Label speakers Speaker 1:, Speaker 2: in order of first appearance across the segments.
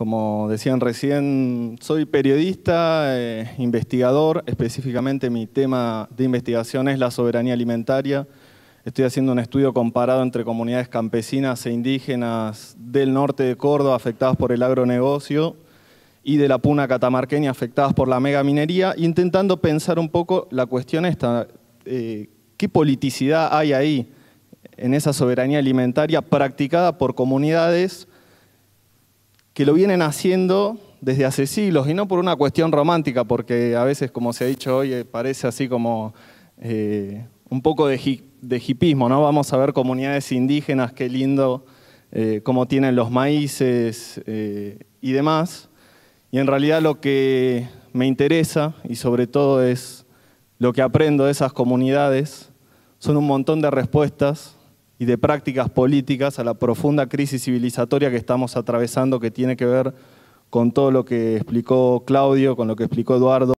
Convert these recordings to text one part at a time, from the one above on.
Speaker 1: Como decían recién, soy periodista, investigador. Específicamente mi tema de investigación es la soberanía alimentaria. Estoy haciendo un estudio comparado entre comunidades campesinas e indígenas del norte de Córdoba afectadas por el agronegocio y de la puna catamarqueña afectadas por la megaminería, intentando pensar un poco la cuestión esta, ¿qué politicidad hay ahí en esa soberanía alimentaria practicada por comunidades que lo vienen haciendo desde hace siglos, y no por una cuestión romántica, porque a veces, como se ha dicho hoy, parece así como un poco de hipismo, ¿no? Vamos a ver comunidades indígenas, qué lindo, cómo tienen los maíces y demás. Y en realidad lo que me interesa, y sobre todo es lo que aprendo de esas comunidades, son un montón de respuestas y de prácticas políticas a la profunda crisis civilizatoria que estamos atravesando, que tiene que ver con todo lo que explicó Claudio, con lo que explicó Eduardo,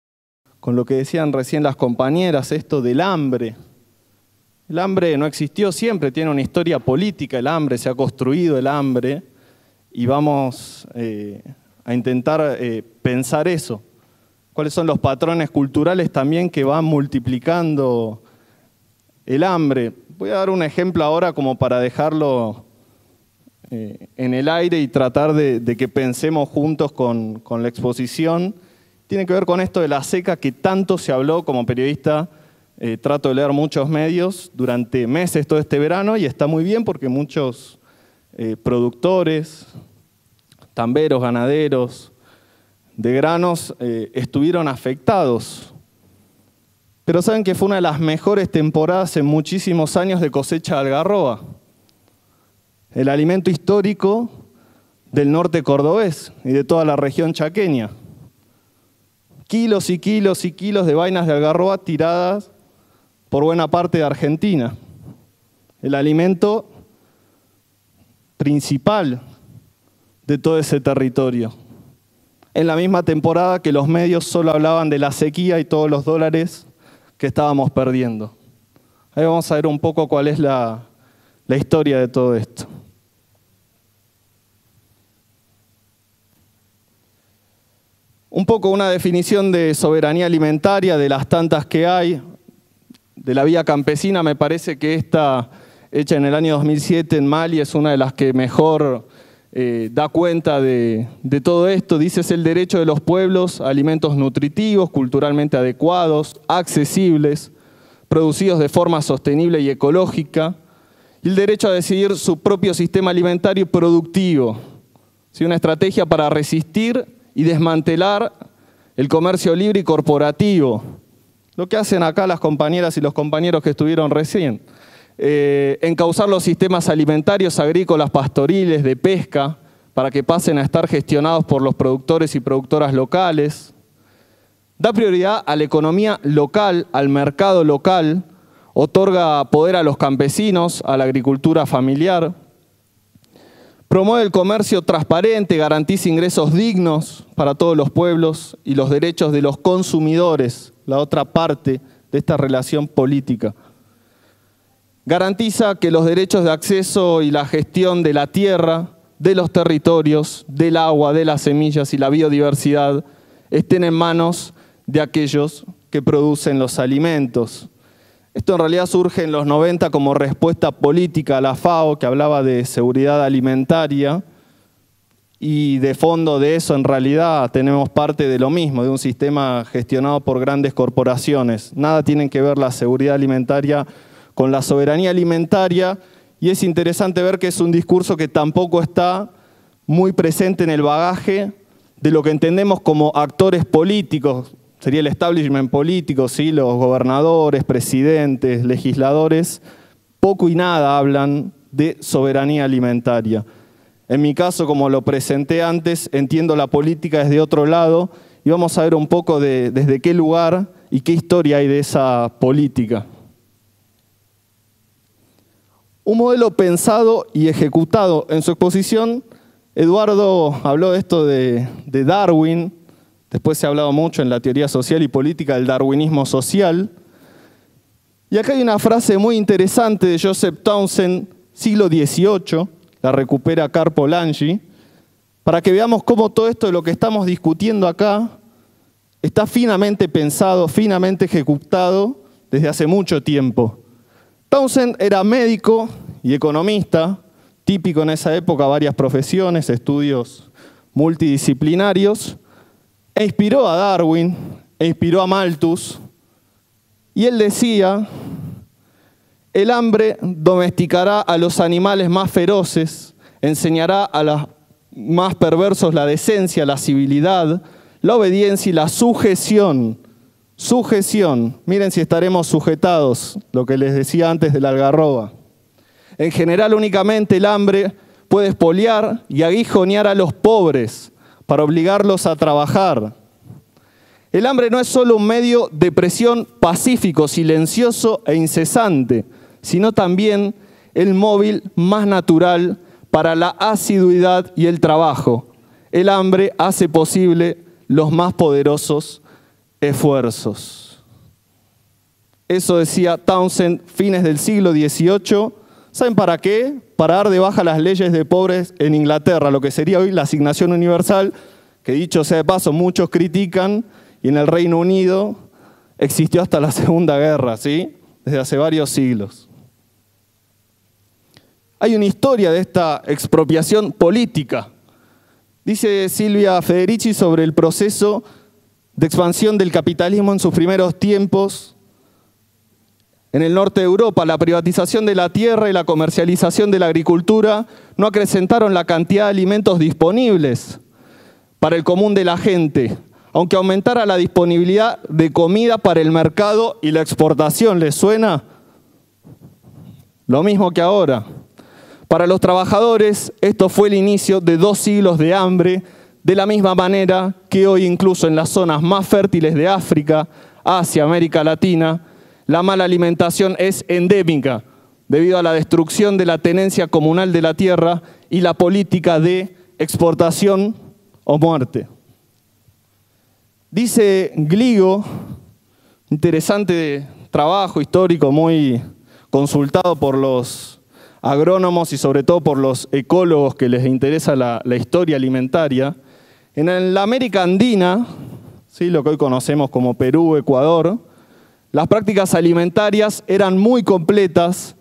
Speaker 1: con lo que decían recién las compañeras, esto del hambre. El hambre no existió siempre, tiene una historia política el hambre, se ha construido el hambre, y vamos a intentar pensar eso. ¿Cuáles son los patrones culturales también que van multiplicando el hambre? Voy a dar un ejemplo ahora como para dejarlo en el aire y tratar de que pensemos juntos con la exposición. Tiene que ver con esto de la seca que tanto se habló. Como periodista trato de leer muchos medios durante meses todo este verano, y está muy bien porque muchos productores, tamberos, ganaderos de granos estuvieron afectados. Pero saben que fue una de las mejores temporadas en muchísimos años de cosecha de algarroba, el alimento histórico del norte cordobés y de toda la región chaqueña. Kilos y kilos y kilos de vainas de algarroba tiradas por buena parte de Argentina. El alimento principal de todo ese territorio. En la misma temporada que los medios solo hablaban de la sequía y todos los dólares que estábamos perdiendo. Ahí vamos a ver un poco cuál es la historia de todo esto. Un poco una definición de soberanía alimentaria, de las tantas que hay, de la vía campesina. Me parece que esta, hecha en el año 2007 en Mali, es una de las que mejor da cuenta de todo esto. Dice: es el derecho de los pueblos a alimentos nutritivos, culturalmente adecuados, accesibles, producidos de forma sostenible y ecológica, y el derecho a decidir su propio sistema alimentario y productivo. ¿Sí? Una estrategia para resistir y desmantelar el comercio libre y corporativo. Lo que hacen acá las compañeras y los compañeros que estuvieron recién. Encauzar los sistemas alimentarios, agrícolas, pastoriles, de pesca, para que pasen a estar gestionados por los productores y productoras locales. Da prioridad a la economía local, al mercado local, otorga poder a los campesinos, a la agricultura familiar. Promueve el comercio transparente, garantiza ingresos dignos para todos los pueblos y los derechos de los consumidores, la otra parte de esta relación política. Garantiza que los derechos de acceso y la gestión de la tierra, de los territorios, del agua, de las semillas y la biodiversidad estén en manos de aquellos que producen los alimentos. Esto en realidad surge en los 90 como respuesta política a la FAO, que hablaba de seguridad alimentaria, y de fondo de eso en realidad tenemos parte de lo mismo, de un sistema gestionado por grandes corporaciones. Nada tiene que ver la seguridad alimentaria con la soberanía alimentaria, y es interesante ver que es un discurso que tampoco está muy presente en el bagaje de lo que entendemos como actores políticos. Sería el establishment político, ¿sí? Los gobernadores, presidentes, legisladores, poco y nada hablan de soberanía alimentaria. En mi caso, como lo presenté antes, entiendo la política desde otro lado, y vamos a ver un poco desde qué lugar y qué historia hay de esa política. Un modelo pensado y ejecutado. En su exposición, Eduardo habló de esto de Darwin. Después se ha hablado mucho en la teoría social y política del darwinismo social. Y acá hay una frase muy interesante de Joseph Townsend, siglo XVIII, la recupera Karl Polanyi, para que veamos cómo todo esto de lo que estamos discutiendo acá está finamente pensado, finamente ejecutado desde hace mucho tiempo. Townsend era médico y economista, típico en esa época, varias profesiones, estudios multidisciplinarios, e inspiró a Darwin, e inspiró a Malthus, y él decía: el hambre domesticará a los animales más feroces, enseñará a los más perversos la decencia, la civilidad, la obediencia y la sujeción. Sujeción. Miren si estaremos sujetados, lo que les decía antes de la algarroba. En general, únicamente el hambre puede expoliar y aguijonear a los pobres para obligarlos a trabajar. El hambre no es solo un medio de presión pacífico, silencioso e incesante, sino también el móvil más natural para la asiduidad y el trabajo. El hambre hace posible los más poderosos esfuerzos. Eso decía Townsend, fines del siglo XVIII. ¿Saben para qué? Para dar de baja las leyes de pobres en Inglaterra, lo que sería hoy la asignación universal, que dicho sea de paso, muchos critican, y en el Reino Unido existió hasta la Segunda Guerra, ¿sí? Desde hace varios siglos. Hay una historia de esta expropiación política. Dice Silvia Federici sobre el proceso de expansión del capitalismo en sus primeros tiempos en el norte de Europa. La privatización de la tierra y la comercialización de la agricultura no acrecentaron la cantidad de alimentos disponibles para el común de la gente, aunque aumentara la disponibilidad de comida para el mercado y la exportación. ¿Les suena? Lo mismo que ahora. Para los trabajadores, esto fue el inicio de 2 siglos de hambre, de la misma manera que hoy incluso en las zonas más fértiles de África, Asia, América Latina, la mala alimentación es endémica debido a la destrucción de la tenencia comunal de la tierra y la política de exportación o muerte. Dice Gligo, interesante trabajo histórico muy consultado por los agrónomos y sobre todo por los ecólogos que les interesa la historia alimentaria. En la América Andina, ¿sí?, lo que hoy conocemos como Perú, Ecuador, las prácticas alimentarias eran muy completas,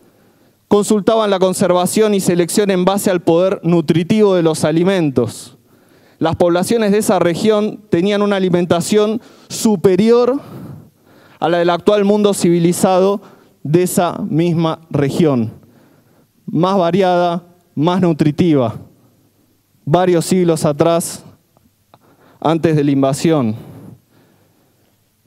Speaker 1: consultaban la conservación y selección en base al poder nutritivo de los alimentos. Las poblaciones de esa región tenían una alimentación superior a la del actual mundo civilizado de esa misma región. Más variada, más nutritiva, varios siglos atrás, antes de la invasión.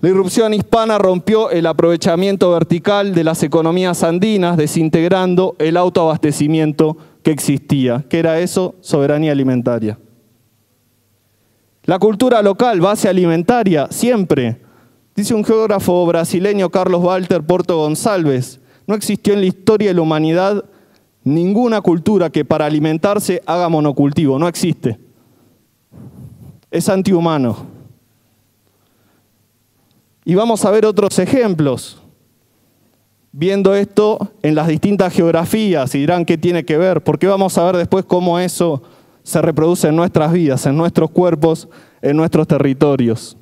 Speaker 1: La irrupción hispana rompió el aprovechamiento vertical de las economías andinas, desintegrando el autoabastecimiento que existía. ¿Qué era eso? Soberanía alimentaria. La cultura local, base alimentaria, siempre. Dice un geógrafo brasileño, Carlos Walter Porto Gonçalves, no existió en la historia de la humanidad ninguna cultura que para alimentarse haga monocultivo, no existe. Es antihumano. Y vamos a ver otros ejemplos, viendo esto en las distintas geografías, y dirán qué tiene que ver, porque vamos a ver después cómo eso se reproduce en nuestras vidas, en nuestros cuerpos, en nuestros territorios.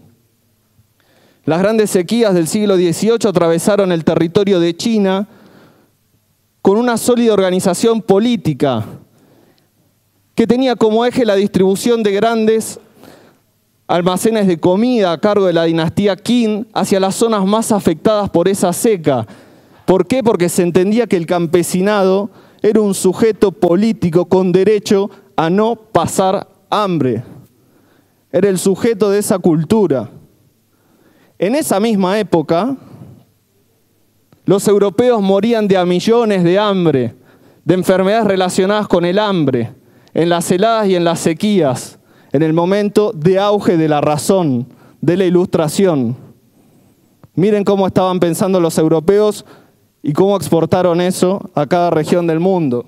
Speaker 1: Las grandes sequías del siglo XVIII atravesaron el territorio de China con una sólida organización política que tenía como eje la distribución de grandes almacenes de comida a cargo de la dinastía Qin hacia las zonas más afectadas por esa seca. ¿Por qué? Porque se entendía que el campesinado era un sujeto político con derecho a no pasar hambre. Era el sujeto de esa cultura. En esa misma época, los europeos morían de a millones de hambre, de enfermedades relacionadas con el hambre, en las heladas y en las sequías, en el momento de auge de la razón, de la ilustración. Miren cómo estaban pensando los europeos y cómo exportaron eso a cada región del mundo.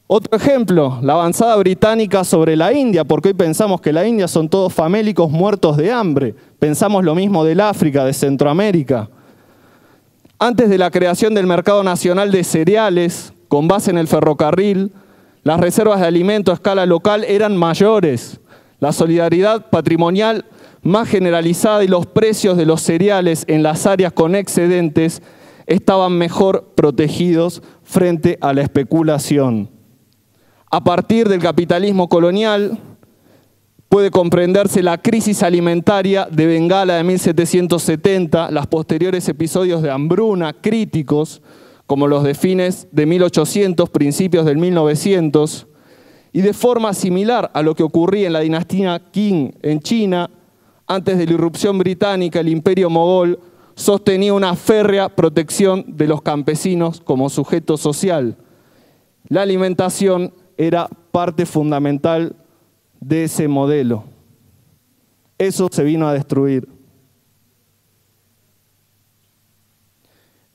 Speaker 1: Otro ejemplo, la avanzada británica sobre la India, porque hoy pensamos que la India son todos famélicos muertos de hambre. Pensamos lo mismo del África, de Centroamérica. Antes de la creación del mercado nacional de cereales, con base en el ferrocarril, Las reservas de alimento a escala local eran mayores, la solidaridad patrimonial más generalizada y los precios de los cereales en las áreas con excedentes estaban mejor protegidos frente a la especulación. A partir del capitalismo colonial puede comprenderse la crisis alimentaria de Bengala de 1770, los posteriores episodios de hambruna críticos, como los de fines de 1800, principios del 1900, y de forma similar a lo que ocurría en la dinastía Qing en China, antes de la irrupción británica, el imperio mogol sostenía una férrea protección de los campesinos como sujeto social. La alimentación era parte fundamental de ese modelo. Eso se vino a destruir.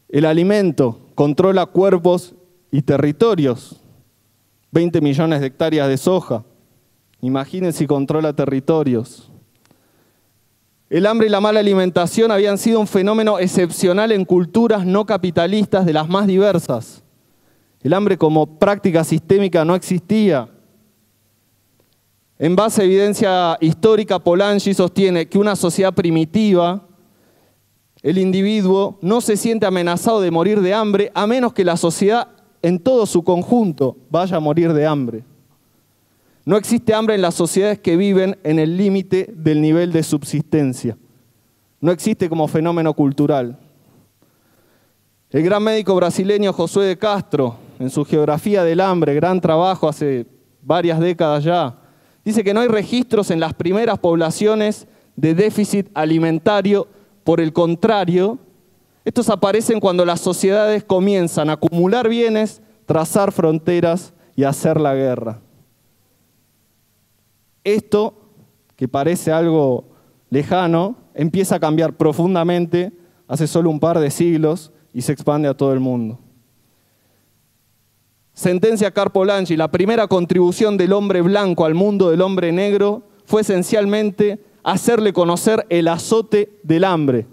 Speaker 1: El alimento controla cuerpos y territorios. 20 millones de hectáreas de soja. Imaginen si controla territorios. El hambre y la mala alimentación habían sido un fenómeno excepcional en culturas no capitalistas de las más diversas. El hambre como práctica sistémica no existía. En base a evidencia histórica, Polanyi sostiene que una sociedad primitiva, el individuo no se siente amenazado de morir de hambre a menos que la sociedad en todo su conjunto vaya a morir de hambre. No existe hambre en las sociedades que viven en el límite del nivel de subsistencia. No existe como fenómeno cultural. El gran médico brasileño Josué de Castro, en su Geografía del Hambre, gran trabajo hace varias décadas ya, dice que no hay registros en las primeras poblaciones de déficit alimentario. Por el contrario, estos aparecen cuando las sociedades comienzan a acumular bienes, trazar fronteras y hacer la guerra. Esto, que parece algo lejano, empieza a cambiar profundamente hace solo un par de siglos y se expande a todo el mundo. Sentencia Karl Polanyi: la primera contribución del hombre blanco al mundo del hombre negro fue esencialmente hacerle conocer el azote del hambre.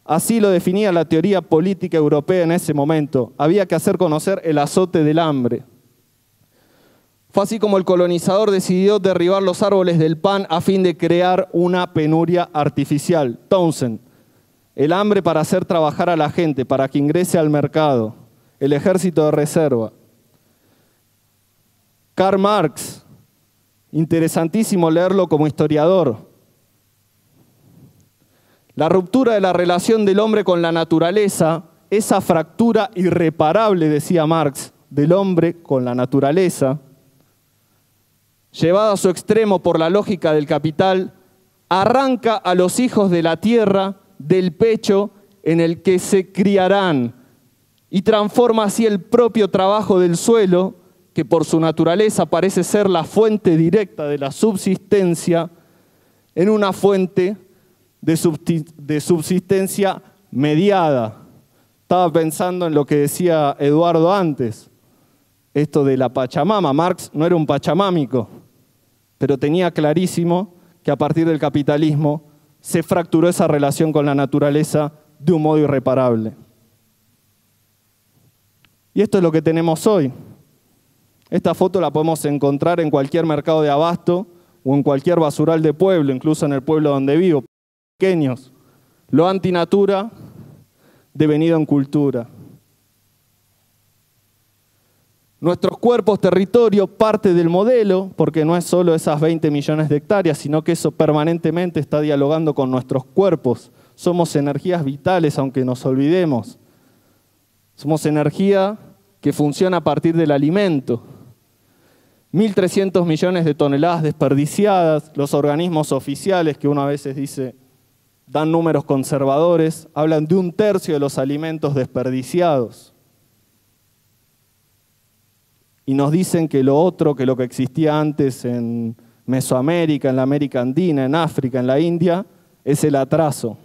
Speaker 1: Así lo definía la teoría política europea en ese momento. Había que hacer conocer el azote del hambre. Fue así como el colonizador decidió derribar los árboles del pan a fin de crear una penuria artificial. Townsend: el hambre para hacer trabajar a la gente, para que ingrese al mercado. El ejército de reserva. Karl Marx, interesantísimo leerlo como historiador. La ruptura de la relación del hombre con la naturaleza, esa fractura irreparable, decía Marx, del hombre con la naturaleza, llevada a su extremo por la lógica del capital, arranca a los hijos de la tierra del pecho en el que se criarán y transforma así el propio trabajo del suelo, que por su naturaleza parece ser la fuente directa de la subsistencia, en una fuente de subsistencia mediada. Estaba pensando en lo que decía Eduardo antes, esto de la Pachamama. Marx no era un pachamámico, pero tenía clarísimo que a partir del capitalismo se fracturó esa relación con la naturaleza de un modo irreparable. Y esto es lo que tenemos hoy. Esta foto la podemos encontrar en cualquier mercado de abasto o en cualquier basural de pueblo, incluso en el pueblo donde vivo. Pequeños. Lo antinatura devenido en cultura. Nuestros cuerpos, territorio, parte del modelo, porque no es solo esas 20 millones de hectáreas, sino que eso permanentemente está dialogando con nuestros cuerpos. Somos energías vitales, aunque nos olvidemos. Somos energía que funciona a partir del alimento. 1.300 millones de toneladas desperdiciadas. Los organismos oficiales, que uno a veces dice, dan números conservadores, hablan de 1/3 de los alimentos desperdiciados. Y nos dicen que lo otro, que lo que existía antes en Mesoamérica, en la América Andina, en África, en la India, es el atraso.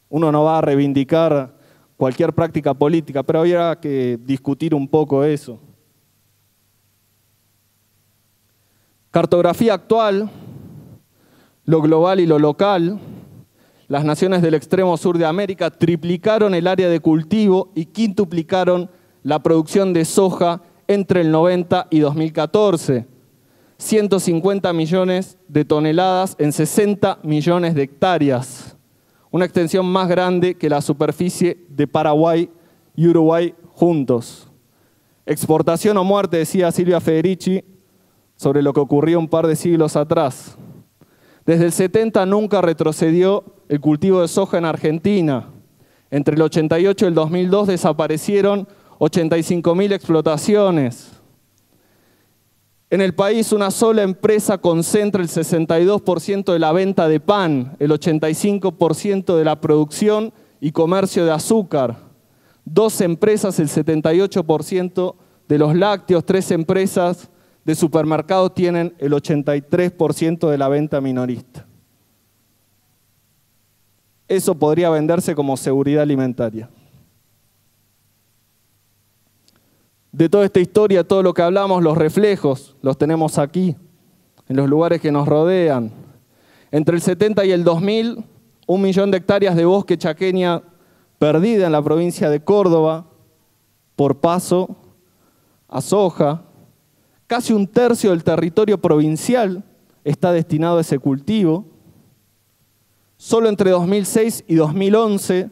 Speaker 1: Uno no va a reivindicar cualquier práctica política, pero habría que discutir un poco eso. Cartografía actual, lo global y lo local. Las naciones del extremo sur de América triplicaron el área de cultivo y quintuplicaron la producción de soja entre el 90 y 2014. 150 millones de toneladas en 60 millones de hectáreas. Una extensión más grande que la superficie de Paraguay y Uruguay juntos. Exportación o muerte, decía Silvia Federici, sobre lo que ocurrió un par de siglos atrás. Desde el 70 nunca retrocedió el cultivo de soja en Argentina. Entre el 88 y el 2002 desaparecieron 85.000 explotaciones. En el país una sola empresa concentra el 62% de la venta de pan, el 85% de la producción y comercio de azúcar. 2 empresas el 78% de los lácteos, 3 empresas de supermercados tienen el 83% de la venta minorista. Eso podría venderse como seguridad alimentaria. De toda esta historia, todo lo que hablamos, los reflejos, los tenemos aquí, en los lugares que nos rodean. Entre el 70 y el 2000, 1 millón de hectáreas de bosque chaqueña perdida en la provincia de Córdoba, por paso a soja. Casi 1/3 del territorio provincial está destinado a ese cultivo. Solo entre 2006 y 2011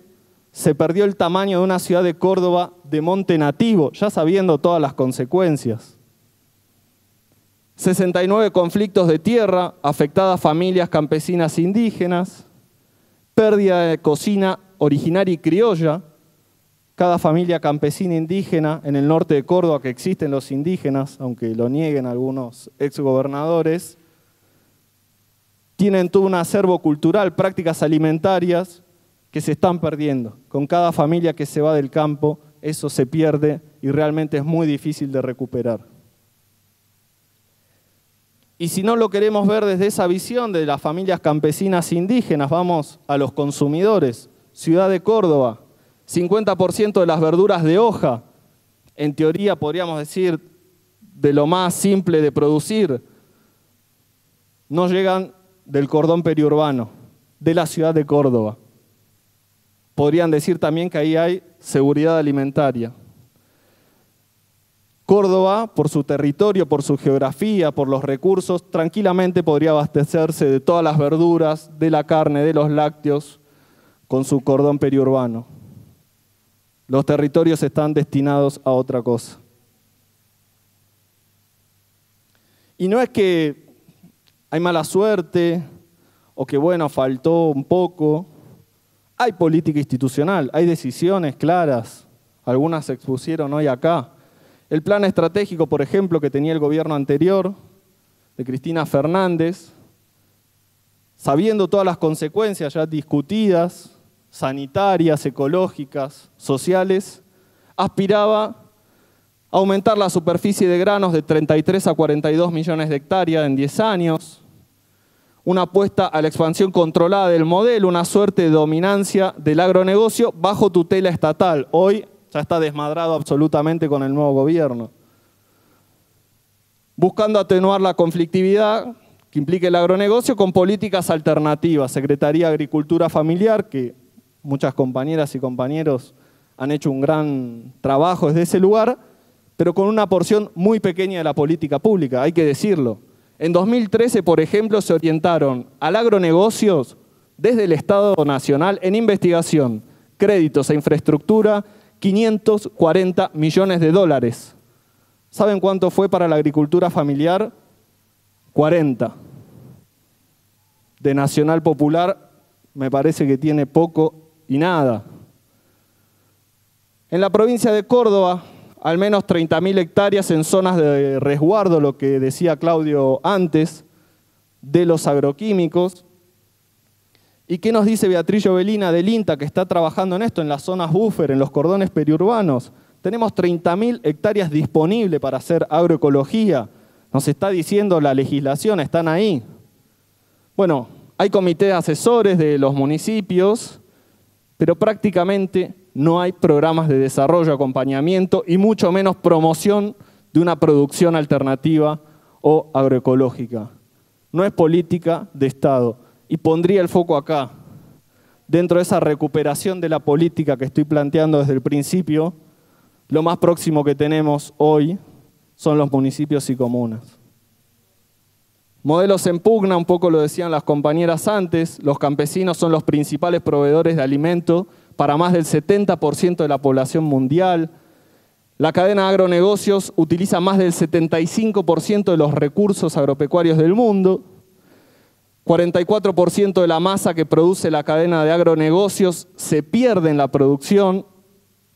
Speaker 1: se perdió el tamaño de una ciudad de Córdoba de monte nativo, ya sabiendo todas las consecuencias. 69 conflictos de tierra, afectadas familias campesinas indígenas, pérdida de cocina originaria y criolla. Cada familia campesina indígena en el norte de Córdoba, que existen los indígenas, aunque lo nieguen algunos exgobernadores, tienen todo un acervo cultural, prácticas alimentarias que se están perdiendo. Con cada familia que se va del campo, eso se pierde y realmente es muy difícil de recuperar. Y si no lo queremos ver desde esa visión de las familias campesinas indígenas, vamos a los consumidores. Ciudad de Córdoba, 50% de las verduras de hoja, en teoría podríamos decir de lo más simple de producir, no llegan del cordón periurbano, de la ciudad de Córdoba. Podrían decir también que ahí hay seguridad alimentaria. Córdoba, por su territorio, por su geografía, por los recursos, tranquilamente podría abastecerse de todas las verduras, de la carne, de los lácteos, con su cordón periurbano. Los territorios están destinados a otra cosa. Y no es que hay mala suerte o que, bueno, faltó un poco. Hay política institucional, hay decisiones claras, algunas se expusieron hoy acá. El plan estratégico, por ejemplo, que tenía el gobierno anterior, de Cristina Fernández, sabiendo todas las consecuencias ya discutidas, sanitarias, ecológicas, sociales, aspiraba a aumentar la superficie de granos de 33 a 42 millones de hectáreas en 10 años, una apuesta a la expansión controlada del modelo, una suerte de dominancia del agronegocio bajo tutela estatal. Hoy ya está desmadrado absolutamente con el nuevo gobierno. Buscando atenuar la conflictividad que implica el agronegocio con políticas alternativas. Secretaría de Agricultura Familiar, que muchas compañeras y compañeros han hecho un gran trabajo desde ese lugar, pero con una porción muy pequeña de la política pública, hay que decirlo. En 2013, por ejemplo, se orientaron al agronegocios desde el Estado Nacional en investigación, créditos e infraestructura, 540 millones de dólares. ¿Saben cuánto fue para la agricultura familiar? 40. De Nacional Popular me parece que tiene poco y nada. En la provincia de Córdoba, al menos 30.000 hectáreas en zonas de resguardo, lo que decía Claudio antes, de los agroquímicos. ¿Y qué nos dice Beatriz Jovelina del INTA, que está trabajando en esto, en las zonas buffer, en los cordones periurbanos? Tenemos 30.000 hectáreas disponibles para hacer agroecología. Nos está diciendo la legislación, están ahí. Bueno, hay comités asesores de los municipios, pero prácticamente no hay programas de desarrollo, acompañamiento y mucho menos promoción de una producción alternativa o agroecológica. No es política de Estado. Y pondría el foco acá, dentro de esa recuperación de la política que estoy planteando desde el principio. Lo más próximo que tenemos hoy son los municipios y comunas. Modelos en pugna, un poco lo decían las compañeras antes, los campesinos son los principales proveedores de alimento para más del 70% de la población mundial. La cadena de agronegocios utiliza más del 75% de los recursos agropecuarios del mundo. 44% de la masa que produce la cadena de agronegocios se pierde en la producción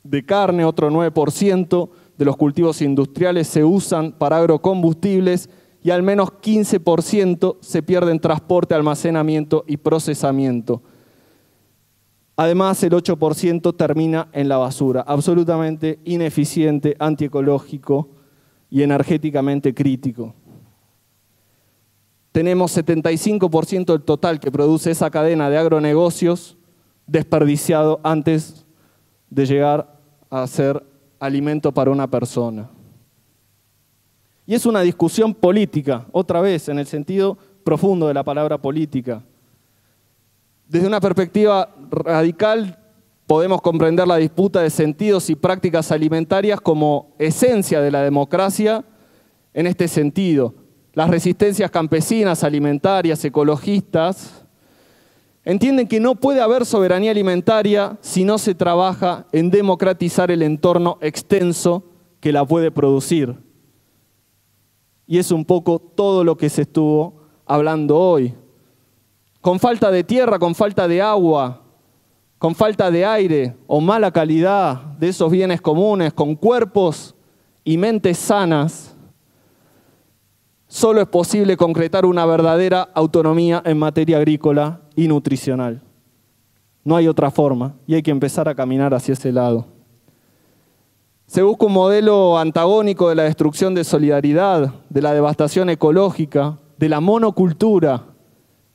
Speaker 1: de carne, otro 9% de los cultivos industriales se usan para agrocombustibles y al menos 15% se pierde en transporte, almacenamiento y procesamiento. Además, el 8% termina en la basura, absolutamente ineficiente, antiecológico y energéticamente crítico. Tenemos 75% del total que produce esa cadena de agronegocios desperdiciado antes de llegar a ser alimento para una persona. Y es una discusión política, otra vez, en el sentido profundo de la palabra política. Desde una perspectiva radical podemos comprender la disputa de sentidos y prácticas alimentarias como esencia de la democracia en este sentido. Las resistencias campesinas, alimentarias, ecologistas, entienden que no puede haber soberanía alimentaria si no se trabaja en democratizar el entorno extenso que la puede producir. Y es un poco todo lo que se estuvo hablando hoy. Con falta de tierra, con falta de agua, con falta de aire o mala calidad de esos bienes comunes, con cuerpos y mentes sanas, solo es posible concretar una verdadera autonomía en materia agrícola y nutricional. No hay otra forma y hay que empezar a caminar hacia ese lado. Se busca un modelo antagónico de la destrucción de solidaridad, de la devastación ecológica, de la monocultura.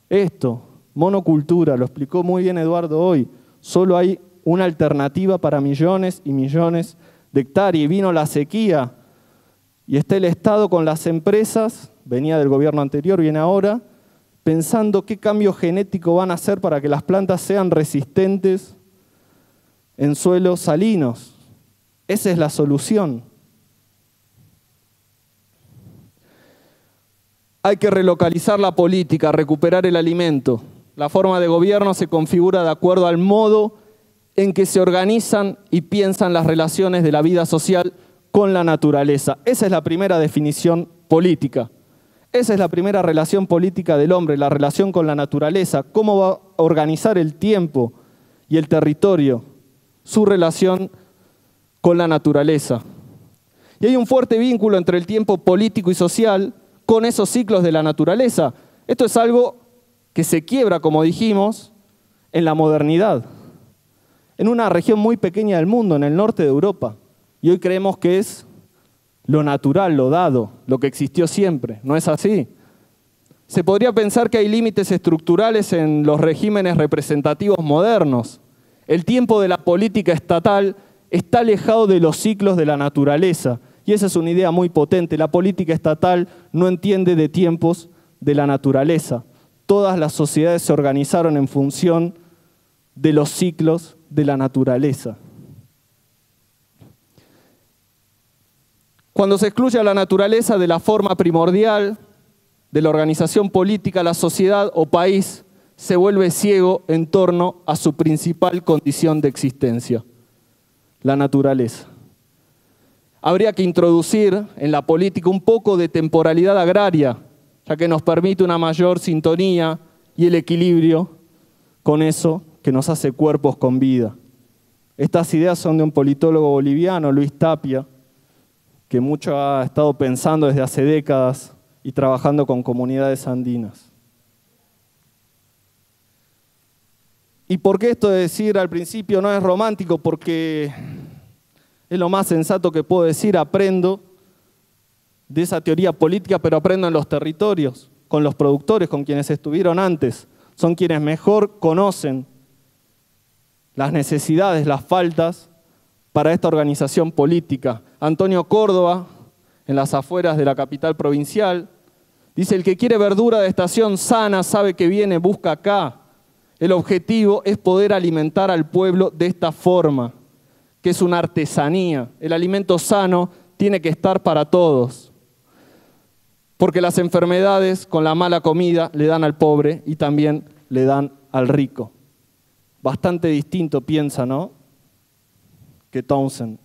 Speaker 1: Esto, monocultura, lo explicó muy bien Eduardo hoy. Solo hay una alternativa para millones y millones de hectáreas. Y vino la sequía y está el Estado con las empresas, venía del gobierno anterior, viene ahora, pensando qué cambio genético van a hacer para que las plantas sean resistentes en suelos salinos. Esa es la solución. Hay que relocalizar la política, recuperar el alimento. La forma de gobierno se configura de acuerdo al modo en que se organizan y piensan las relaciones de la vida social con la naturaleza. Esa es la primera definición política. Esa es la primera relación política del hombre, la relación con la naturaleza. ¿Cómo va a organizar el tiempo y el territorio? Su relación con la naturaleza. Y hay un fuerte vínculo entre el tiempo político y social con esos ciclos de la naturaleza. Esto es algo que se quiebra, como dijimos, en la modernidad, en una región muy pequeña del mundo, en el norte de Europa. Y hoy creemos que es lo natural, lo dado, lo que existió siempre. No es así. Se podría pensar que hay límites estructurales en los regímenes representativos modernos. El tiempo de la política estatal está alejado de los ciclos de la naturaleza. Y esa es una idea muy potente. La política estatal no entiende de tiempos de la naturaleza. Todas las sociedades se organizaron en función de los ciclos de la naturaleza. Cuando se excluye a la naturaleza de la forma primordial de la organización política, la sociedad o país se vuelve ciego en torno a su principal condición de existencia, la naturaleza. Habría que introducir en la política un poco de temporalidad agraria, ya que nos permite una mayor sintonía y el equilibrio con eso que nos hace cuerpos con vida. Estas ideas son de un politólogo boliviano, Luis Tapia, que mucho ha estado pensando desde hace décadas y trabajando con comunidades andinas. ¿Y por qué esto de decir al principio no es romántico? Porque es lo más sensato que puedo decir, aprendo de esa teoría política, pero aprendo en los territorios, con los productores, con quienes estuvieron antes. Son quienes mejor conocen las necesidades, las faltas para esta organización política. Antonio Córdoba, en las afueras de la capital provincial, dice: el que quiere verdura de estación sana sabe que viene, busca acá. El objetivo es poder alimentar al pueblo de esta forma, que es una artesanía. El alimento sano tiene que estar para todos. Porque las enfermedades con la mala comida le dan al pobre y también le dan al rico. Bastante distinto piensa, ¿no?, que Townsend.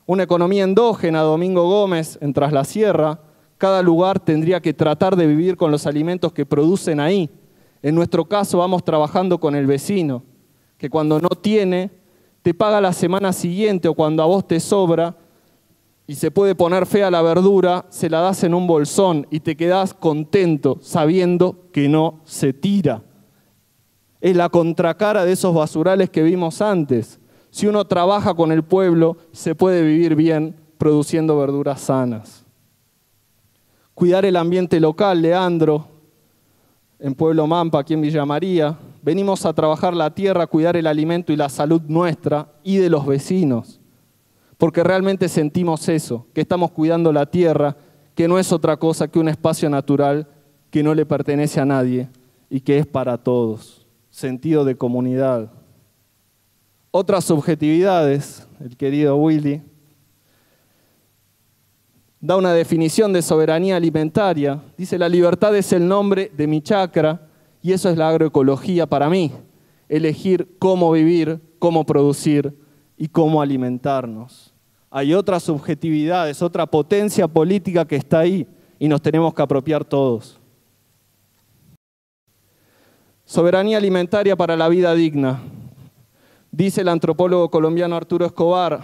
Speaker 1: Una economía endógena, Domingo Gómez, en Tras la Sierra, cada lugar tendría que tratar de vivir con los alimentos que producen ahí. En nuestro caso vamos trabajando con el vecino, que cuando no tiene, te paga la semana siguiente, o cuando a vos te sobra y se puede poner fea la verdura, se la das en un bolsón y te quedás contento sabiendo que no se tira. Es la contracara de esos basurales que vimos antes. Si uno trabaja con el pueblo, se puede vivir bien produciendo verduras sanas. Cuidar el ambiente local, Leandro, en Pueblo Mampa, aquí en Villa María. Venimos a trabajar la tierra, cuidar el alimento y la salud nuestra y de los vecinos. Porque realmente sentimos eso, que estamos cuidando la tierra, que no es otra cosa que un espacio natural que no le pertenece a nadie y que es para todos. Sentido de comunidad. Otras subjetividades, el querido Willy da una definición de soberanía alimentaria. Dice: la libertad es el nombre de mi chacra y eso es la agroecología para mí. Elegir cómo vivir, cómo producir y cómo alimentarnos. Hay otras subjetividades, otra potencia política que está ahí y nos tenemos que apropiar todos. Soberanía alimentaria para la vida digna. Dice el antropólogo colombiano Arturo Escobar: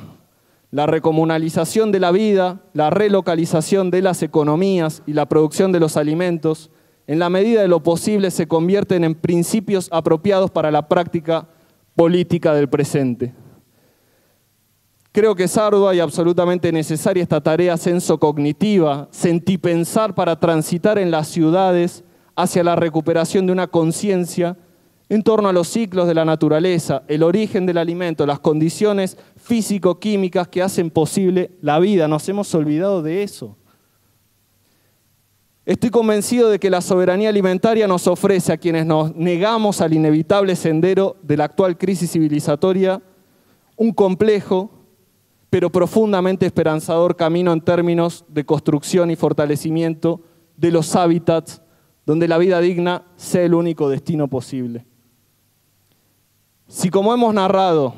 Speaker 1: la recomunalización de la vida, la relocalización de las economías y la producción de los alimentos, en la medida de lo posible, se convierten en principios apropiados para la práctica política del presente. Creo que es ardua y absolutamente necesaria esta tarea sensocognitiva, sentipensar para transitar en las ciudades hacia la recuperación de una conciencia en torno a los ciclos de la naturaleza, el origen del alimento, las condiciones físico-químicas que hacen posible la vida. Nos hemos olvidado de eso. Estoy convencido de que la soberanía alimentaria nos ofrece a quienes nos negamos al inevitable sendero de la actual crisis civilizatoria un complejo, pero profundamente esperanzador camino en términos de construcción y fortalecimiento de los hábitats donde la vida digna sea el único destino posible. Si, como hemos narrado,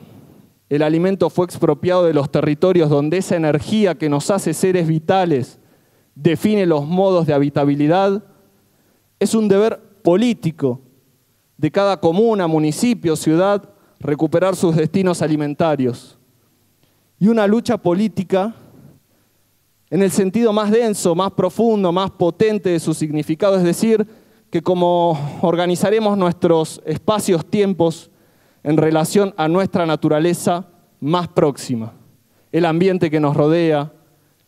Speaker 1: el alimento fue expropiado de los territorios donde esa energía que nos hace seres vitales define los modos de habitabilidad, es un deber político de cada comuna, municipio, ciudad, recuperar sus destinos alimentarios. Y una lucha política en el sentido más denso, más profundo, más potente de su significado, es decir, que como organizaremos nuestros espacios-tiempos en relación a nuestra naturaleza más próxima, el ambiente que nos rodea,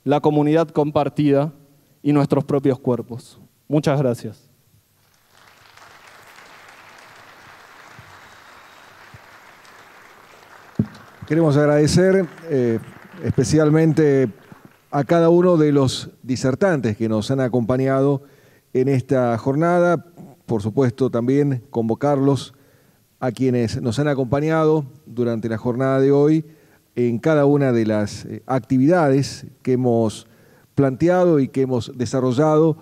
Speaker 1: la comunidad compartida y nuestros propios cuerpos. Muchas gracias.
Speaker 2: Queremos agradecer especialmente a cada uno de los disertantes que nos han acompañado en esta jornada. Por supuesto, también convocarlos a quienes nos han acompañado durante la jornada de hoy en cada una de las actividades que hemos planteado y que hemos desarrollado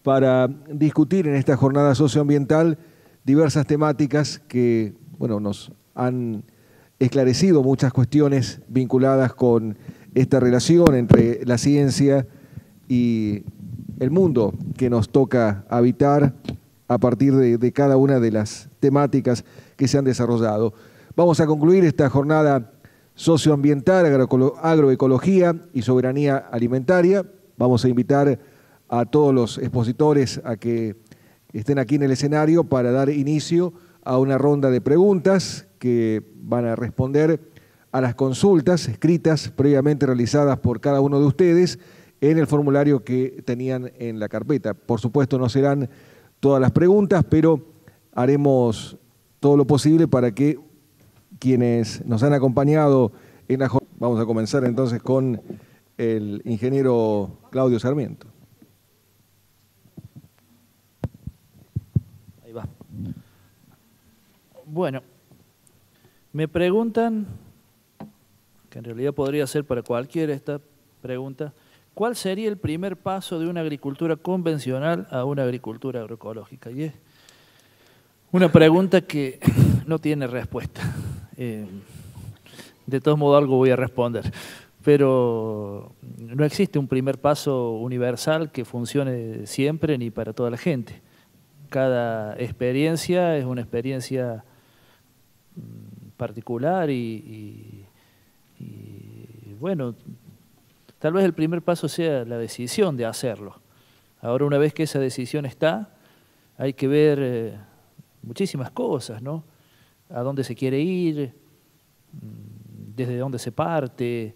Speaker 2: para discutir en esta jornada socioambiental diversas temáticas que, bueno, nos han esclarecido muchas cuestiones vinculadas con esta relación entre la ciencia y el mundo que nos toca habitar a partir de cada una de las temáticas que se han desarrollado. Vamos a concluir esta jornada socioambiental, agroecología y soberanía alimentaria. Vamos a invitar a todos los expositores a que estén aquí en el escenario para dar inicio a una ronda de preguntas que van a responder a las consultas escritas previamente realizadas por cada uno de ustedes en el formulario que tenían en la carpeta. Por supuesto, no serán todas las preguntas, pero haremos todo lo posible para que quienes nos han acompañado en la jornada. Vamos a comenzar entonces con el ingeniero Claudio Sarmiento.
Speaker 3: Ahí va. Bueno, me preguntan que en realidad podría ser para cualquiera esta pregunta. ¿Cuál sería el primer paso de una agricultura convencional a una agricultura agroecológica? Y es una pregunta que no tiene respuesta. De todos modos algo voy a responder. Pero no existe un primer paso universal que funcione siempre ni para toda la gente. Cada experiencia es una experiencia particular y bueno, tal vez el primer paso sea la decisión de hacerlo. Ahora, una vez que esa decisión está, hay que ver muchísimas cosas, ¿no? A dónde se quiere ir, desde dónde se parte,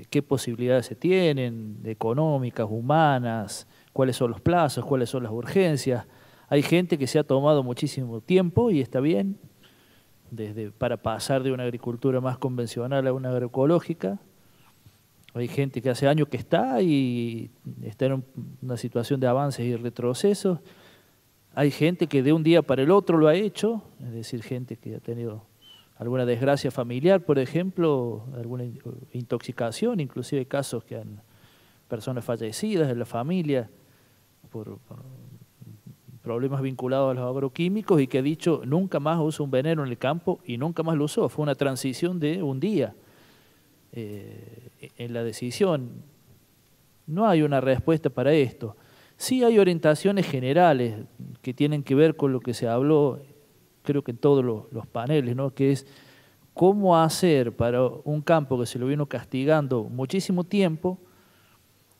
Speaker 3: qué posibilidades se tienen, económicas, humanas, cuáles son los plazos, cuáles son las urgencias. Hay gente que se ha tomado muchísimo tiempo y está bien, para pasar de una agricultura más convencional a una agroecológica. Hay gente que hace años que está y está en una situación de avances y retrocesos. Hay gente que de un día para el otro lo ha hecho, es decir, gente que ha tenido alguna desgracia familiar, por ejemplo, alguna intoxicación, inclusive casos que han personas fallecidas en la familia por problemas vinculados a los agroquímicos y que ha dicho nunca más uso un veneno en el campo y nunca más lo usó. Fue una transición de un día. En la decisión no hay una respuesta para esto. Sí hay orientaciones generales que tienen que ver con lo que se habló, creo que en todos los paneles, ¿no? Que es cómo hacer para un campo que se lo vino castigando muchísimo tiempo,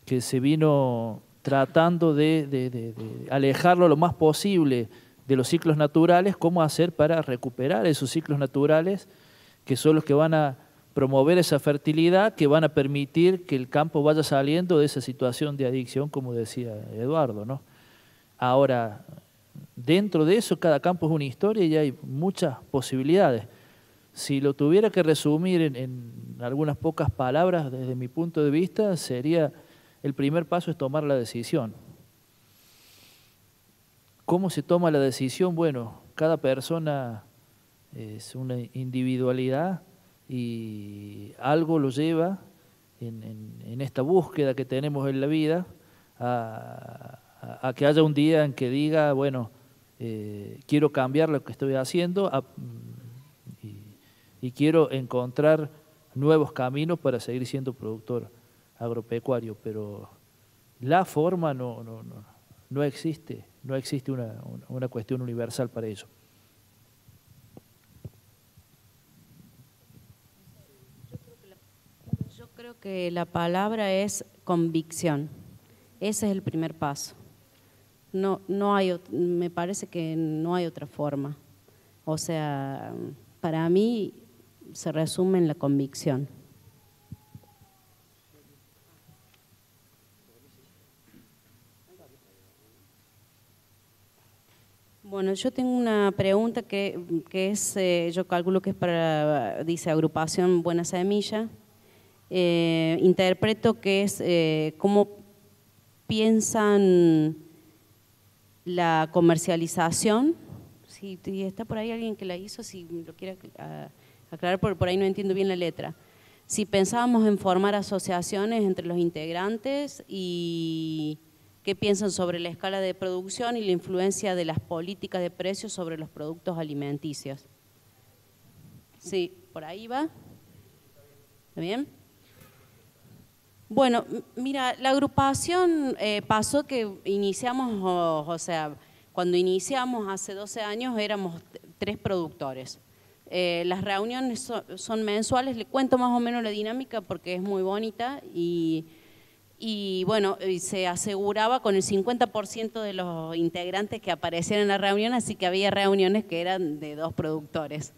Speaker 3: que se vino tratando de alejarlo lo más posible de los ciclos naturales, cómo hacer para recuperar esos ciclos naturales que son los que van a promover esa fertilidad, que van a permitir que el campo vaya saliendo de esa situación de adicción, como decía Eduardo, ¿no? Ahora, dentro de eso, cada campo es una historia y hay muchas posibilidades. Si lo tuviera que resumir en algunas pocas palabras, desde mi punto de vista, sería: el primer paso es tomar la decisión. ¿Cómo se toma la decisión? Bueno, cada persona es una individualidad y algo lo lleva en esta búsqueda que tenemos en la vida a que haya un día en que diga, bueno, quiero cambiar lo que estoy haciendo y quiero encontrar nuevos caminos para seguir siendo productor agropecuario, pero la forma no existe, no existe una cuestión universal para ello.
Speaker 4: Yo creo que la palabra es convicción. Ese es el primer paso. No hay, me parece que no hay otra forma. O sea, para mí se resume en la convicción. Bueno, yo tengo una pregunta que es, yo calculo que es para, dice agrupación Buena Semilla. Interpreto que es cómo piensan la comercialización. Si está por ahí alguien que la hizo, si lo quiere aclarar, por ahí no entiendo bien la letra. Si pensábamos en formar asociaciones entre los integrantes y qué piensan sobre la escala de producción y la influencia de las políticas de precios sobre los productos alimenticios. Sí, por ahí va. ¿Está bien? Bueno, mira, la agrupación pasó que iniciamos, o sea, cuando iniciamos hace 12 años éramos 3 productores. Las reuniones son mensuales, le cuento más o menos la dinámica porque es muy bonita y bueno, se aseguraba con el 50% de los integrantes que aparecían en la reunión, así que había reuniones que eran de 2 productores.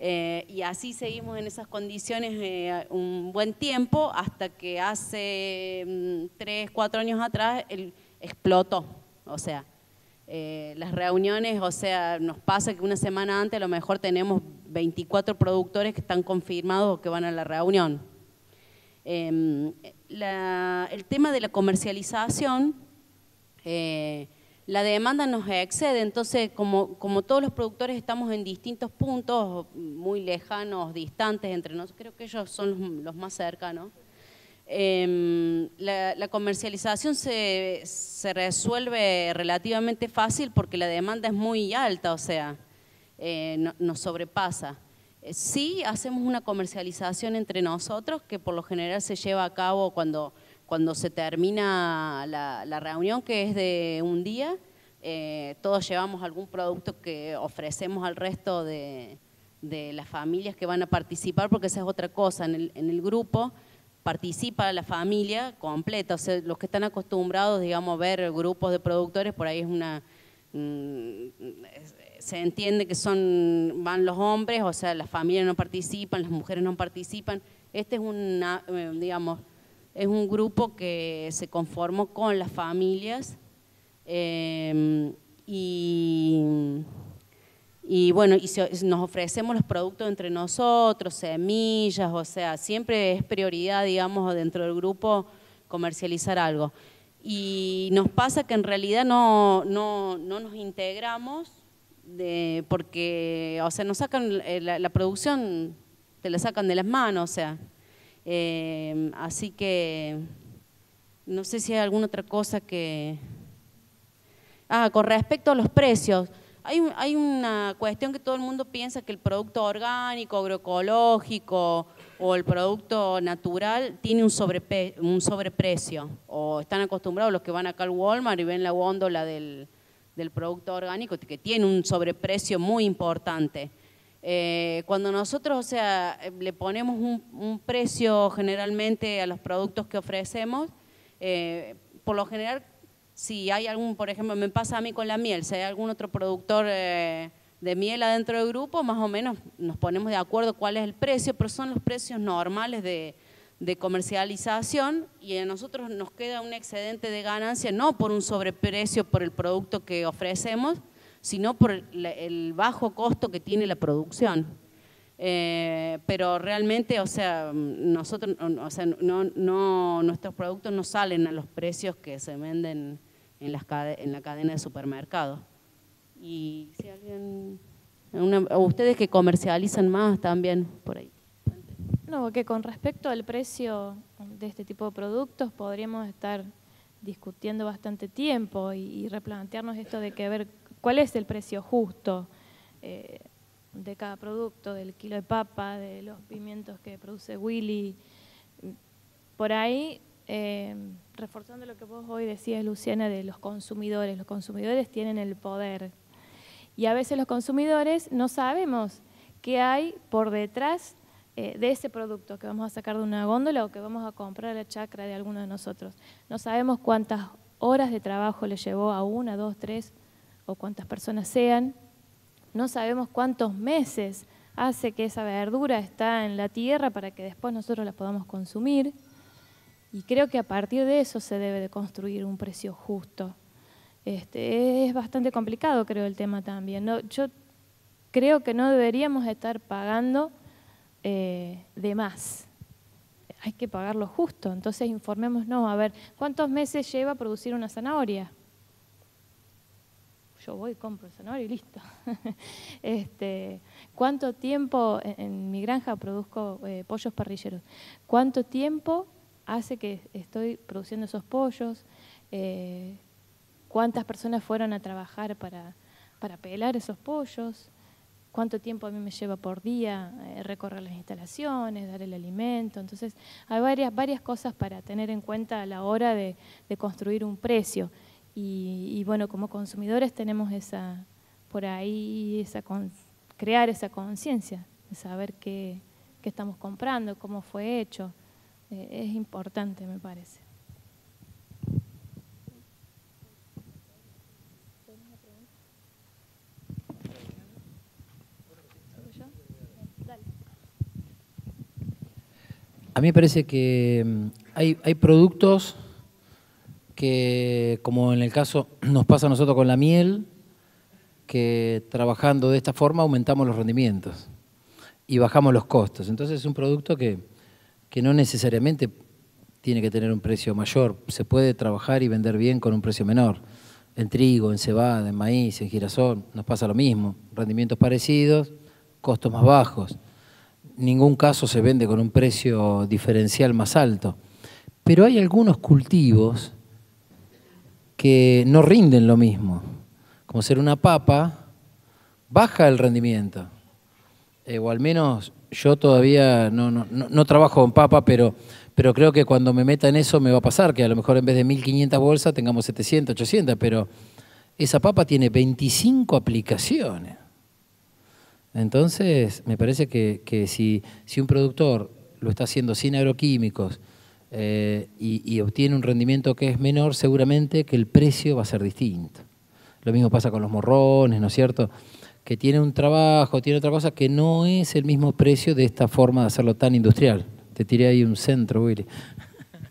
Speaker 4: Y así seguimos en esas condiciones un buen tiempo hasta que hace 3, 4 años atrás explotó. O sea, las reuniones, o sea, nos pasa que una semana antes a lo mejor tenemos 24 productores que están confirmados o que van a la reunión. El tema de la comercialización, la demanda nos excede, entonces como todos los productores estamos en distintos puntos, muy lejanos, distantes entre nosotros, creo que ellos son los más cercanos, la comercialización se resuelve relativamente fácil porque la demanda es muy alta, o sea, nos sobrepasa. Sí hacemos una comercialización entre nosotros que por lo general se lleva a cabo cuando se termina la reunión, que es de un día. Todos llevamos algún producto que ofrecemos al resto de las familias que van a participar, porque esa es otra cosa, en el grupo participa la familia completa, o sea, los que están acostumbrados, digamos, a ver grupos de productores, por ahí es se entiende que van los hombres, o sea, las familias no participan, las mujeres no participan. Este es digamos, es un grupo que se conformó con las familias y bueno, nos ofrecemos los productos entre nosotros, semillas, o sea, siempre es prioridad, digamos, dentro del grupo comercializar algo. Y nos pasa que en realidad no nos integramos porque, o sea, nos sacan la producción, te la sacan de las manos, o sea. Así que no sé si hay alguna otra cosa que... con respecto a los precios, hay una cuestión que todo el mundo piensa que el producto orgánico, agroecológico o el producto natural tiene un sobreprecio, o están acostumbrados los que van acá al Walmart y ven la góndola del producto orgánico que tiene un sobreprecio muy importante. Cuando nosotros, o sea, le ponemos un precio generalmente a los productos que ofrecemos, por lo general, si hay algún, por ejemplo, me pasa a mí con la miel, si hay algún otro productor de miel adentro del grupo, más o menos nos ponemos de acuerdo cuál es el precio, pero son los precios normales de comercialización y a nosotros nos queda un excedente de ganancia, no por un sobreprecio por el producto que ofrecemos, sino por el bajo costo que tiene la producción. Pero realmente, o sea, nosotros, o sea, nuestros productos no salen a los precios que se venden en la cadena de supermercados. Y si alguien, o ustedes que comercializan más también por ahí.
Speaker 5: No, que con respecto al precio de este tipo de productos podríamos estar discutiendo bastante tiempo y replantearnos esto de que a ver cuál es el precio justo de cada producto, del kilo de papa, de los pimientos que produce Willy. Por ahí, reforzando lo que vos hoy decías, Luciana, de los consumidores tienen el poder. Y a veces los consumidores no sabemos qué hay por detrás de ese producto que vamos a sacar de una góndola o que vamos a comprar a la chacra de alguno de nosotros. No sabemos cuántas horas de trabajo le llevó a 1, 2, 3 o cuántas personas sean. No sabemos cuántos meses hace que esa verdura está en la tierra para que después nosotros la podamos consumir. Y creo que a partir de eso se debe de construir un precio justo. Es bastante complicado, creo, el tema también. Yo creo que no deberíamos estar pagando de más. Hay que pagar lo justo. Entonces informémonos, a ver, ¿cuántos meses lleva producir una zanahoria? Yo voy, compro zanahoria y listo. ¿Cuánto tiempo, en mi granja produzco pollos parrilleros, cuánto tiempo hace que estoy produciendo esos pollos? ¿Cuántas personas fueron a trabajar para pelar esos pollos? ¿Cuánto tiempo a mí me lleva por día recorrer las instalaciones, dar el alimento? Entonces, hay varias cosas para tener en cuenta a la hora de construir un precio. Y bueno, como consumidores tenemos crear esa conciencia de saber qué estamos comprando, cómo fue hecho. Es importante, me parece.
Speaker 6: A mí me parece que hay productos que, como en el caso nos pasa a nosotros con la miel, que trabajando de esta forma aumentamos los rendimientos y bajamos los costos. Entonces es un producto que no necesariamente tiene que tener un precio mayor, se puede trabajar y vender bien con un precio menor. en trigo, en cebada, en maíz, en girasol, nos pasa lo mismo. Rendimientos parecidos, costos más bajos. Ningún caso se vende con un precio diferencial más alto. Pero hay algunos cultivos que no rinden lo mismo. Como ser una papa, baja el rendimiento. O al menos yo todavía no trabajo en papa, pero creo que cuando me meta en eso me va a pasar, que a lo mejor en vez de 1.500 bolsas tengamos 700, 800, pero esa papa tiene 25 aplicaciones. Entonces, me parece que si un productor lo está haciendo sin agroquímicos y obtiene un rendimiento que es menor, seguramente que el precio va a ser distinto. Lo mismo pasa con los morrones, ¿no es cierto?, que tiene un trabajo, tiene otra cosa que no es el mismo precio de esta forma de hacerlo tan industrial. Te tiré ahí un centro, Willy.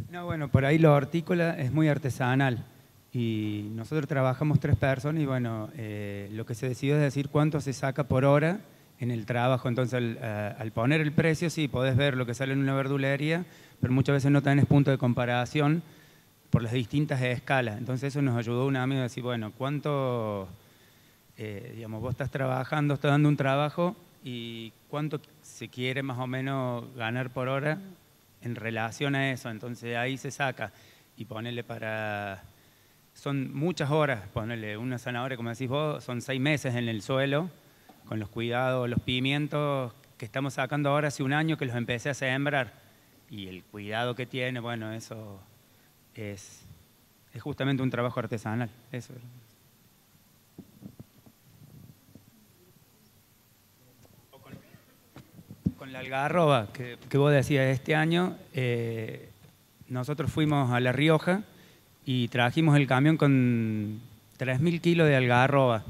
Speaker 7: No, bueno, por ahí lo hortícola es muy artesanal y nosotros trabajamos 3 personas y bueno, lo que se decidió es decir cuánto se saca por hora en el trabajo. Entonces al poner el precio sí podés ver lo que sale en una verdulería, pero muchas veces no tenés punto de comparación por las distintas escalas. Entonces eso nos ayudó un amigo a decir, bueno, cuánto, digamos, vos estás trabajando, estás dando un trabajo y cuánto se quiere más o menos ganar por hora en relación a eso. Entonces ahí se saca y ponele para... Son muchas horas, ponele una zanahoria, como decís vos, son 6 meses en el suelo, con los cuidados, los pimientos que estamos sacando ahora hace un año que los empecé a sembrar. Y el cuidado que tiene, bueno, eso es justamente un trabajo artesanal. Eso. Con la algarroba que vos decías, este año nosotros fuimos a La Rioja y trajimos el camión con 3.000 kilos de algarroba.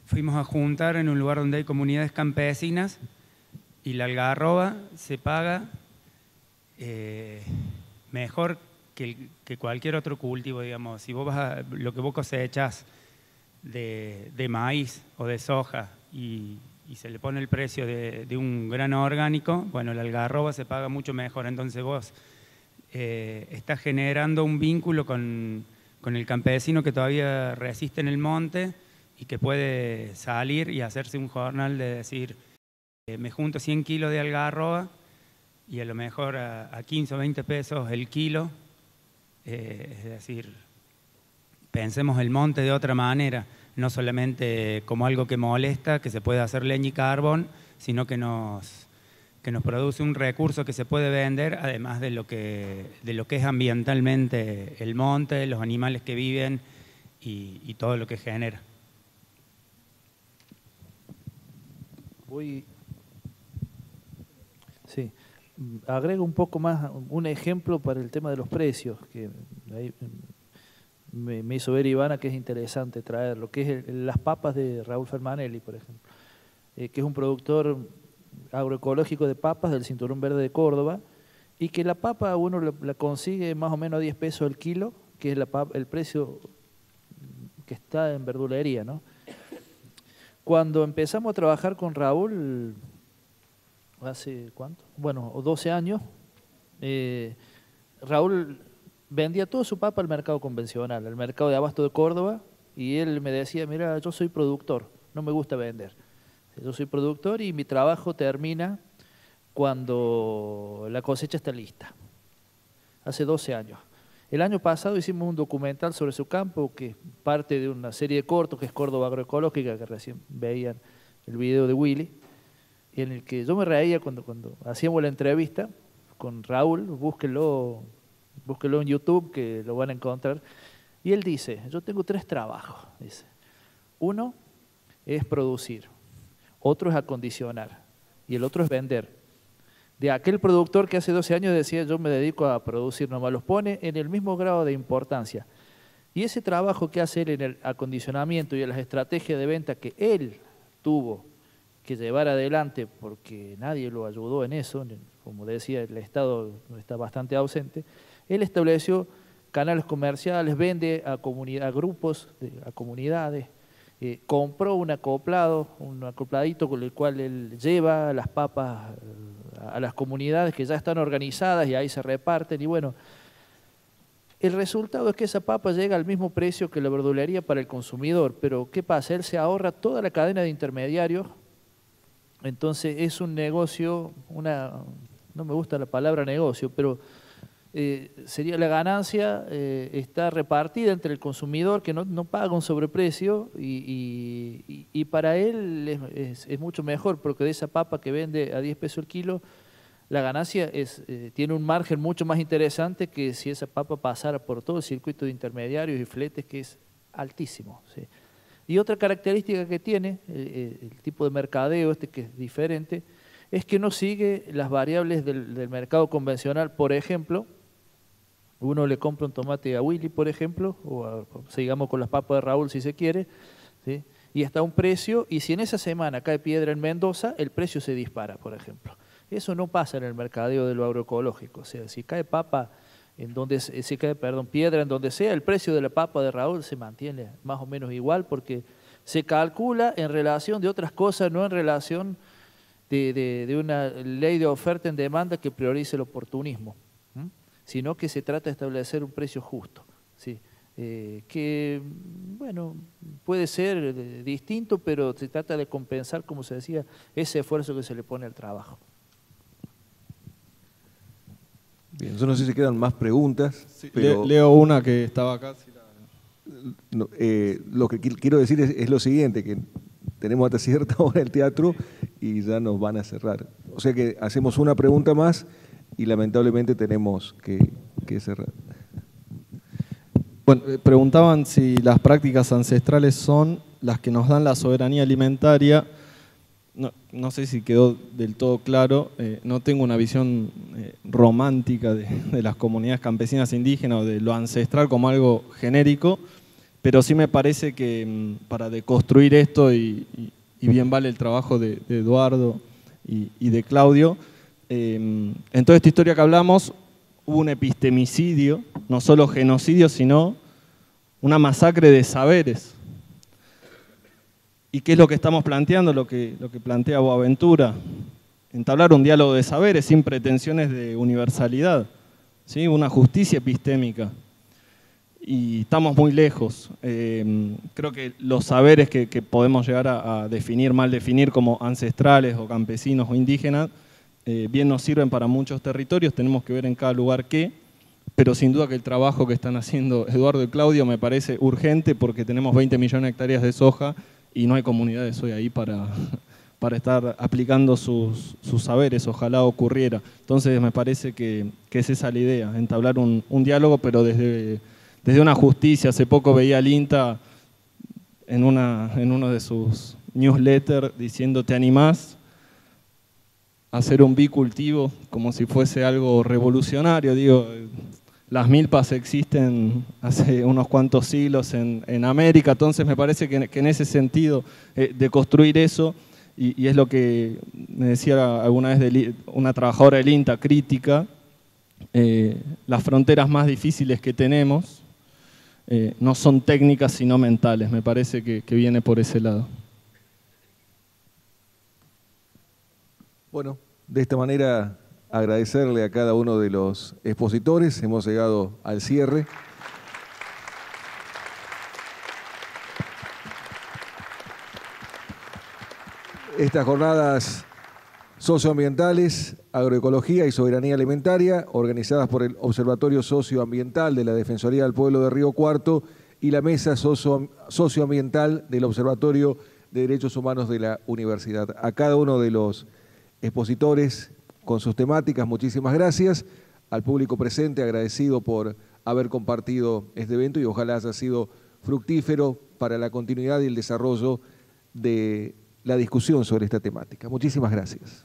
Speaker 7: Fuimos a juntar en un lugar donde hay comunidades campesinas y la algarroba se paga mejor que cualquier otro cultivo, digamos. Si vos vas a lo que vos cosechás de maíz o de soja y se le pone el precio de un grano orgánico, bueno, la algarroba se paga mucho mejor. Entonces vos estás generando un vínculo con el campesino que todavía resiste en el monte y que puede salir y hacerse un jornal de decir, me junto 100 kilos de algarroba y a lo mejor a 15 o 20 pesos el kilo. Es decir, pensemos el monte de otra manera, no solamente como algo que molesta, que se puede hacer leña y carbón, sino que nos produce un recurso que se puede vender, además de lo que es ambientalmente el monte, los animales que viven y todo lo que genera.
Speaker 3: Sí, agrego un poco más, un ejemplo para el tema de los precios, que ahí me hizo ver Ivana que es interesante traer, lo que es las papas de Raúl Fermanelli, por ejemplo, que es un productor agroecológico de papas del Cinturón Verde de Córdoba, y que la papa uno la consigue más o menos a 10 pesos el kilo, que es el precio que está en verdulería, ¿no? Cuando empezamos a trabajar con Raúl, hace ¿cuánto? Bueno, 12 años, Raúl vendía toda su papa al mercado convencional, al mercado de abasto de Córdoba, y él me decía, mira, yo soy productor, no me gusta vender. Yo soy productor y mi trabajo termina cuando la cosecha está lista. Hace 12 años. El año pasado hicimos un documental sobre su campo, que es parte de una serie de cortos, que es Córdoba Agroecológica, que recién veían el video de Willy, en el que yo me reía cuando hacíamos la entrevista con Raúl, búsquenlo en YouTube, que lo van a encontrar. Y él dice, yo tengo 3 trabajos. Dice. Uno es producir, otro es acondicionar y el otro es vender. De aquel productor que hace 12 años decía, yo me dedico a producir nomás, los pone en el mismo grado de importancia. Y ese trabajo que hace él en el acondicionamiento y en las estrategias de venta que él tuvo que llevar adelante, porque nadie lo ayudó en eso, como decía, el Estado está bastante ausente, él estableció canales comerciales, vende a grupos, a comunidades, compró un acopladito con el cual él lleva las papas a las comunidades que ya están organizadas y ahí se reparten. Y bueno, el resultado es que esa papa llega al mismo precio que la verdulería para el consumidor, pero ¿qué pasa? Él se ahorra toda la cadena de intermediarios, entonces es un negocio, no me gusta la palabra negocio, pero sería la ganancia, está repartida entre el consumidor que no paga un sobreprecio y para él es mucho mejor, porque de esa papa que vende a 10 pesos el kilo, la ganancia tiene un margen mucho más interesante que si esa papa pasara por todo el circuito de intermediarios y fletes, que es altísimo, ¿sí? Y otra característica que tiene el tipo de mercadeo que es diferente, es que no sigue las variables del mercado convencional. Por ejemplo, uno le compra un tomate a Willy, por ejemplo, o sigamos con las papas de Raúl si se quiere, ¿sí? Y está a un precio, y si en esa semana cae piedra en Mendoza, el precio se dispara, por ejemplo. Eso no pasa en el mercadeo de lo agroecológico. O sea, si cae piedra en donde sea, el precio de la papa de Raúl se mantiene más o menos igual, porque se calcula en relación de otras cosas, no en relación de una ley de oferta en demanda que priorice el oportunismo, sino que se trata de establecer un precio justo, ¿sí? Que, bueno, puede ser distinto, pero se trata de compensar, como se decía, ese esfuerzo que se le pone al trabajo.
Speaker 2: Bien, yo no sé si quedan más preguntas.
Speaker 1: Sí,
Speaker 2: pero
Speaker 1: leo una que estaba acá.
Speaker 2: no, lo que quiero decir es lo siguiente, que tenemos hasta cierta hora el teatro y ya nos van a cerrar. O sea que hacemos una pregunta más y lamentablemente tenemos que cerrar.
Speaker 1: Bueno, preguntaban si las prácticas ancestrales son las que nos dan la soberanía alimentaria. No sé si quedó del todo claro, no tengo una visión romántica de las comunidades campesinas indígenas o de lo ancestral como algo genérico, pero sí me parece que para deconstruir esto, y bien vale el trabajo de Eduardo y de Claudio, en toda esta historia que hablamos hubo un epistemicidio, no solo genocidio, sino una masacre de saberes. ¿Y qué es lo que estamos planteando? Lo que plantea Boaventura, entablar un diálogo de saberes sin pretensiones de universalidad, ¿sí? Una justicia epistémica. Y estamos muy lejos. Creo que los saberes que podemos llegar a definir, mal definir como ancestrales o campesinos o indígenas, bien nos sirven para muchos territorios, tenemos que ver en cada lugar qué, pero sin duda que el trabajo que están haciendo Eduardo y Claudio me parece urgente, porque tenemos 20 millones de hectáreas de soja y no hay comunidades hoy ahí para estar aplicando sus saberes, ojalá ocurriera. Entonces me parece que es esa la idea, entablar un diálogo, pero desde una justicia. Hace poco veía al INTA en uno de sus newsletters diciendo: ¿te animás a hacer un bicultivo? Como si fuese algo revolucionario. Digo, las milpas existen hace unos cuantos siglos en América, entonces me parece que en ese sentido de construir eso, y es lo que me decía alguna vez una trabajadora del INTA crítica, las fronteras más difíciles que tenemos no son técnicas sino mentales. Me parece que viene por ese lado.
Speaker 2: Bueno, de esta manera agradecerle a cada uno de los expositores. Hemos llegado al cierre. Estas jornadas socioambientales, agroecología y soberanía alimentaria, organizadas por el Observatorio Socioambiental de la Defensoría del Pueblo de Río Cuarto y la Mesa Socioambiental del Observatorio de Derechos Humanos de la Universidad. A cada uno de los expositores con sus temáticas, muchísimas gracias. Al público presente, agradecido por haber compartido este evento y ojalá haya sido fructífero para la continuidad y el desarrollo de la discusión sobre esta temática. Muchísimas gracias.